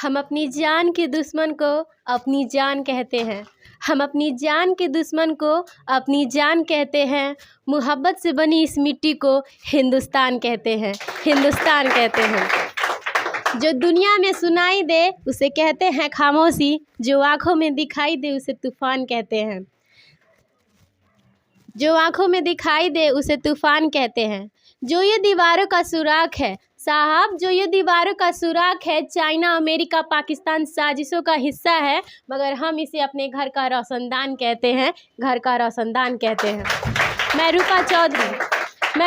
हम अपनी जान के दुश्मन को अपनी जान कहते हैं। हम अपनी जान के दुश्मन को अपनी जान कहते हैं। मोहब्बत से बनी इस मिट्टी को हिंदुस्तान कहते हैं। हिंदुस्तान कहते हैं। जो दुनिया में सुनाई दे उसे कहते हैं खामोशी। जो आँखों में दिखाई दे उसे तूफान कहते हैं। जो आँखों में दिखाई दे उसे तूफान कहते हैं। जो ये दीवारों का सुराख है साहब, जो ये दीवारों का सुराख है, चाइना अमेरिका पाकिस्तान साजिशों का हिस्सा है, मगर हम इसे अपने घर का रोशनदान कहते हैं। घर का रोशनदान कहते हैं। मैं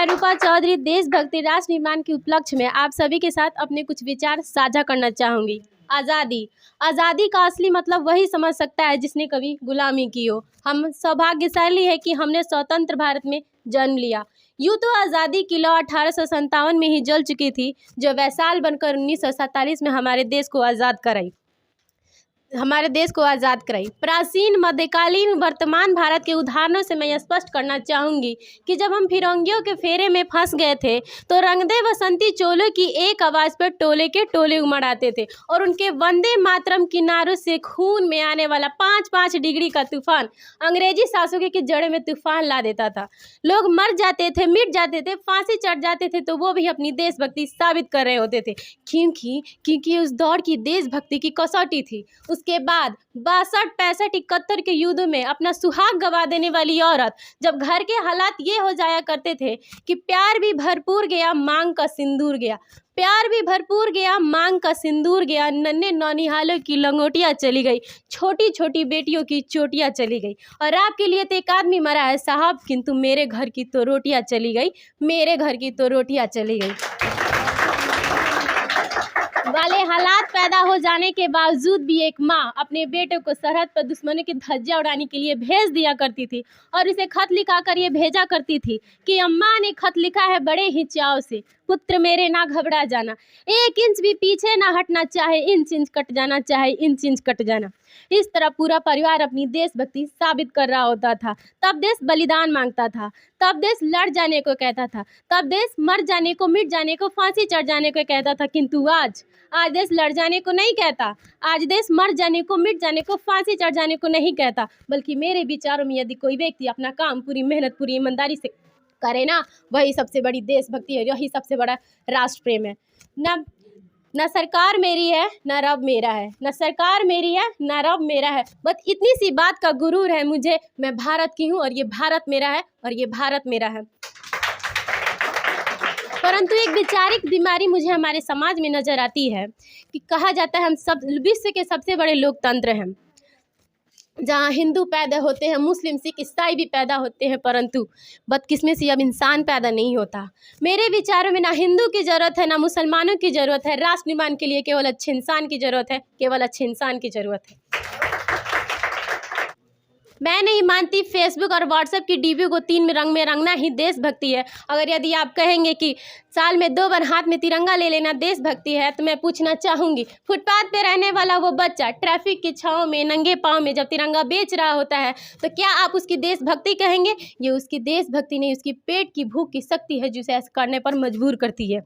रूपा चौधरी देशभक्ति राष्ट्र निर्माण के उपलक्ष्य में आप सभी के साथ अपने कुछ विचार साझा करना चाहूँगी। आज़ादी का असली मतलब वही समझ सकता है जिसने कभी गुलामी की हो। हम सौभाग्यशाली है कि हमने स्वतंत्र भारत में जन्म लिया। यूँ तो आज़ादी की लौ 1857 में ही जल चुकी थी, जो वैशाल बनकर 1947 में हमारे देश को आज़ाद कराई। प्राचीन, मध्यकालीन, वर्तमान भारत के उदाहरणों से मैं यह स्पष्ट करना चाहूँगी कि जब हम फिरंगियों के फेरे में फंस गए थे तो रंगदे बसंती चोलों की एक आवाज़ पर टोले के टोले उमड़ आते थे और उनके वंदे मातरम किनारों से खून में आने वाला 5-5 डिग्री का तूफान अंग्रेजी शासकों की जड़ों में तूफान ला देता था। लोग मर जाते थे, मिट जाते थे, फांसी चढ़ जाते थे, तो वो भी अपनी देशभक्ति साबित कर रहे होते थे, क्योंकि उस दौर की देशभक्ति की कसौटी थी। उसके बाद 62, 65, 71 के युद्ध में अपना सुहाग गवा देने वाली औरत, जब घर के हालात ये हो जाया करते थे कि प्यार भी भरपूर गया, मांग का सिंदूर गया, प्यार भी भरपूर गया, मांग का सिंदूर गया, नन्हे नौनिहालों की लंगोटियाँ चली गई, छोटी छोटी बेटियों की चोटियाँ चली गई, और आपके लिए तो एक आदमी मरा है साहब, किंतु मेरे घर की तो रोटियाँ चली गई, मेरे घर की तो रोटियाँ चली गई वाले हालात पैदा हो जाने के बावजूद भी एक माँ अपने बेटे को सरहद पर दुश्मनों की धज्जियां उड़ाने के लिए भेज दिया करती थी और इसे खत लिखा कर ये भेजा करती थी कि अम्मा ने खत लिखा है बड़े ही चाव से, पुत्र मेरे ना घबरा जाना, 1 इंच भी पीछे ना हटना, चाहे इंच इंच कट जाना, चाहे इंच इंच कट जाना। इस तरह पूरा परिवार अपनी देशभक्ति साबित कर रहा होता था। तब देश बलिदान मांगता था, तब देश लड़ जाने को कहता था, तब देश मर जाने को, मिट जाने को, फांसी चढ़ जाने को कहता था, किंतु आज देश लड़ जाने को नहीं कहता। आज देश मर जाने को, मिट जाने को, फांसी चढ़ जाने को नहीं कहता, बल्कि मेरे विचारों में यदि कोई व्यक्ति अपना काम पूरी मेहनत, पूरी ईमानदारी से करे ना, वही सबसे बड़ी देशभक्ति है, यही सबसे बड़ा राष्ट्र प्रेम है। न सरकार मेरी है न रब मेरा है, न सरकार मेरी है न रब मेरा है, बस इतनी सी बात का गुरूर है मुझे, मैं भारत की हूँ और ये भारत मेरा है और ये भारत मेरा है। परंतु एक वैचारिक बीमारी मुझे हमारे समाज में नजर आती है कि कहा जाता है हम सब विश्व के सबसे बड़े लोकतंत्र हैं, जहाँ हिंदू पैदा होते हैं, मुस्लिम, सिख, ईसाई भी पैदा होते हैं, परंतु बदकिस्मती अब इंसान पैदा नहीं होता। मेरे विचारों में ना हिंदू की ज़रूरत है ना मुसलमानों की ज़रूरत है। राष्ट्र निर्माण के लिए केवल अच्छे इंसान की ज़रूरत है, केवल अच्छे इंसान की ज़रूरत है। मैं नहीं मानती फेसबुक और व्हाट्सएप की डीबी को 3 रंग में रंगना ही देशभक्ति है। अगर यदि आप कहेंगे कि साल में 2 बार हाथ में तिरंगा ले लेना देशभक्ति है, तो मैं पूछना चाहूँगी, फुटपाथ पे रहने वाला वो बच्चा ट्रैफिक की छाँव में नंगे पाँव में जब तिरंगा बेच रहा होता है, तो क्या आप उसकी देशभक्ति कहेंगे? ये उसकी देशभक्ति नहीं, उसकी पेट की भूख की शक्ति है जिसे ऐसा करने पर मजबूर करती है।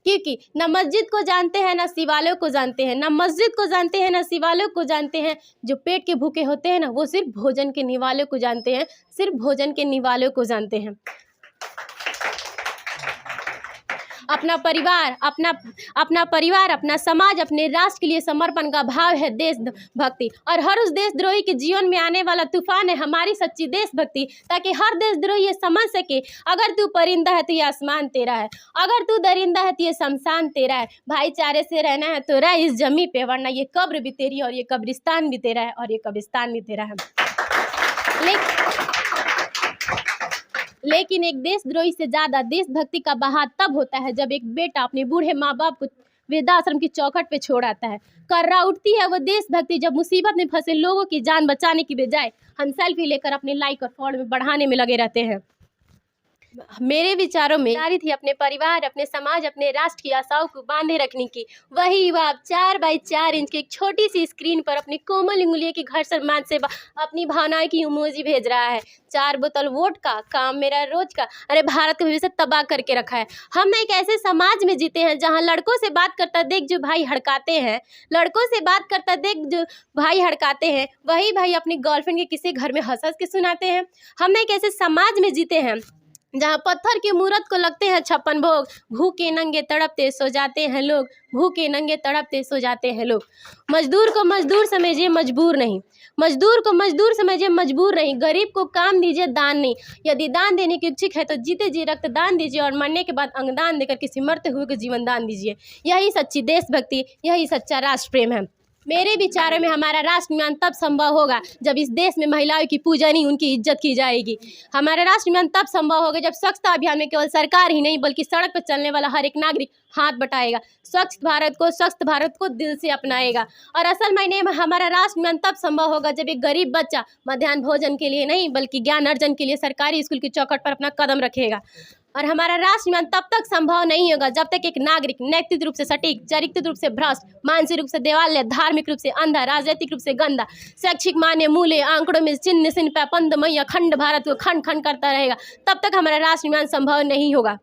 क्योंकि न मस्जिद को जानते हैं न शिवालयों को जानते हैं, न मस्जिद को जानते हैं न शिवालयों को जानते हैं। जो पेट के भूखे होते हैं ना, वो सिर्फ भोजन के निवालों को जानते हैं, सिर्फ भोजन के निवालों को जानते हैं। अपना परिवार, अपना समाज, अपने राष्ट्र के लिए समर्पण का भाव है देशभक्ति, और हर उस देशद्रोही के जीवन में आने वाला तूफान है हमारी सच्ची देशभक्ति, ताकि हर देशद्रोही ये समझ सके, अगर तू परिंदा है तो ये आसमान तेरा है, अगर तू दरिंदा है तो ये शमशान तेरा है। भाईचारे से रहना है तो रह इस जमी पे, वरना ये कब्र भी तेरी और ये कब्रिस्तान भी तेरा है और ये कब्रिस्तान भी तेरा है। लेकिन एक देशद्रोही से ज़्यादा देशभक्ति का बहाव तब होता है जब एक बेटा अपने बूढ़े माँ बाप को वृद्धाश्रम की चौखट पे छोड़ आता है। कर्रा उठती है वो देशभक्ति जब मुसीबत में फंसे लोगों की जान बचाने की बजाय हम सेल्फी लेकर अपने लाइक और फॉलो में बढ़ाने में लगे रहते हैं। मेरे विचारों में तैयारी थी अपने परिवार, अपने समाज, अपने राष्ट्र की आशाओं को बांधे रखने की। वही युवा अब 4x4 इंच की एक छोटी सी स्क्रीन पर अपनी कोमल उंगलियों की घर्षण से अपनी भावनाएं की इमोजी भेज रहा है। 4 बोतल वोट का काम मेरा रोज का, अरे भारत का भविष्य तबाह करके रखा है। हम एक ऐसे समाज में जीते हैं जहाँ लड़कों से बात करता देख जो भाई हड़काते हैं, लड़कों से बात करता देख जो भाई हड़काते हैं, वही भाई अपनी गर्लफ्रेंड के किसी घर में हंस हंस के सुनाते हैं। हम एक ऐसे समाज में जीते हैं जहाँ पत्थर की मूरत को लगते हैं 56 भोग, भूखे नंगे तड़पते सो जाते हैं लोग, भूखे नंगे तड़पते सो जाते हैं लोग। मजदूर को मजदूर समझिए मजबूर नहीं, मजदूर को मजदूर समझिए मजबूर नहीं, गरीब को काम दीजिए दान नहीं। यदि दान देने की इच्छुक है तो जीते जी रक्त दान दीजिए और मरने के बाद अंगदान देकर किसी मरते हुए को जीवन दान दीजिए। यही सच्ची देशभक्ति, यही सच्चा राष्ट्र प्रेम है। मेरे विचारों में हमारा राष्ट्र निर्माण तब संभव होगा जब इस देश में महिलाओं की पूजा नहीं उनकी इज्जत की जाएगी। हमारा राष्ट्र निर्माण तब संभव होगा जब स्वच्छता अभियान में केवल सरकार ही नहीं बल्कि सड़क पर चलने वाला हर एक नागरिक हाथ बटाएगा, स्वच्छ भारत को दिल से अपनाएगा। और असल मायने में हमारा राष्ट्र निर्माण तब संभव होगा जब एक गरीब बच्चा मध्याह्न भोजन के लिए नहीं बल्कि ज्ञान अर्जन के लिए सरकारी स्कूल की चौखट पर अपना कदम रखेगा। और हमारा राष्ट्र निर्माण तब तक संभव नहीं होगा जब तक एक नागरिक नैतिक रूप से सटीक, चारित्रिक रूप से भ्रष्ट, मानसिक रूप से देवालय, धार्मिक रूप से अंधा, राजनीतिक रूप से गंदा, शैक्षिक मान्य मूल्य आंकड़ों में चिन्ह सिन्ह पैपंद मई अखंड भारत को खंड खंड करता रहेगा, तब तक हमारा राष्ट्र निर्माण संभव नहीं होगा।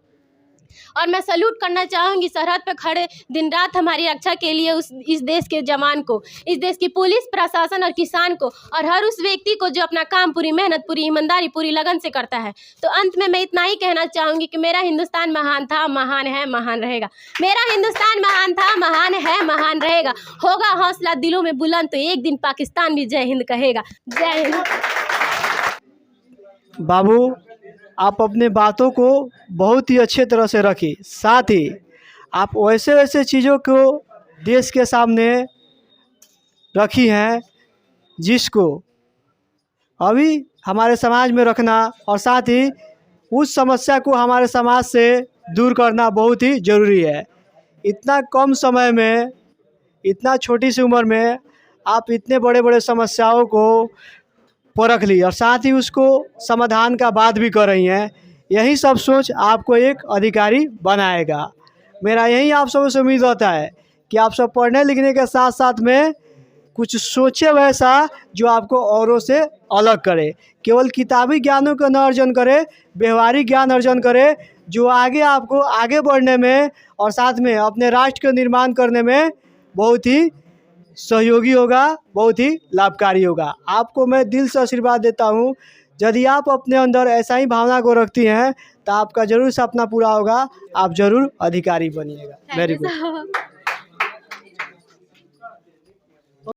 और मैं सैल्यूट करना चाहूँगी सरहद पर खड़े दिन रात हमारी रक्षा के लिए इस देश के जवान को, इस देश की पुलिस प्रशासन और किसान को, और हर उस व्यक्ति को जो अपना काम पूरी मेहनत, पूरी ईमानदारी, पूरी लगन से करता है। तो अंत में मैं इतना ही कहना चाहूँगी कि मेरा हिंदुस्तान महान था, महान है, महान रहेगा। मेरा हिंदुस्तान महान था, महान है, महान रहेगा। होगा हौसला दिलों में बुलंद तो एक दिन पाकिस्तान भी जय हिंद कहेगा। जय हिंद। बाबू, आप अपने बातों को बहुत ही अच्छे तरह से रखी, साथ ही आप वैसे वैसे चीज़ों को देश के सामने रखी हैं जिसको अभी हमारे समाज में रखना और साथ ही उस समस्या को हमारे समाज से दूर करना बहुत ही ज़रूरी है। इतना कम समय में, इतना छोटी सी उम्र में आप इतने बड़े बड़े समस्याओं को परख ली और साथ ही उसको समाधान का बात भी कर रही हैं। यही सब सोच आपको एक अधिकारी बनाएगा। मेरा यही आप सबसे से उम्मीद होता है कि आप सब पढ़ने लिखने के साथ साथ में कुछ सोचे वैसा जो आपको औरों से अलग करे, केवल किताबी ज्ञानों का न अर्जन करे, व्यवहारिक ज्ञान अर्जन करे जो आगे आपको आगे बढ़ने में और साथ में अपने राष्ट्र का निर्माण करने में बहुत ही सहयोगी होगा, बहुत ही लाभकारी होगा। आपको मैं दिल से आशीर्वाद देता हूँ। यदि आप अपने अंदर ऐसा ही भावना को रखती हैं तो आपका ज़रूर सपना पूरा होगा, आप ज़रूर अधिकारी बनिएगा। Very good.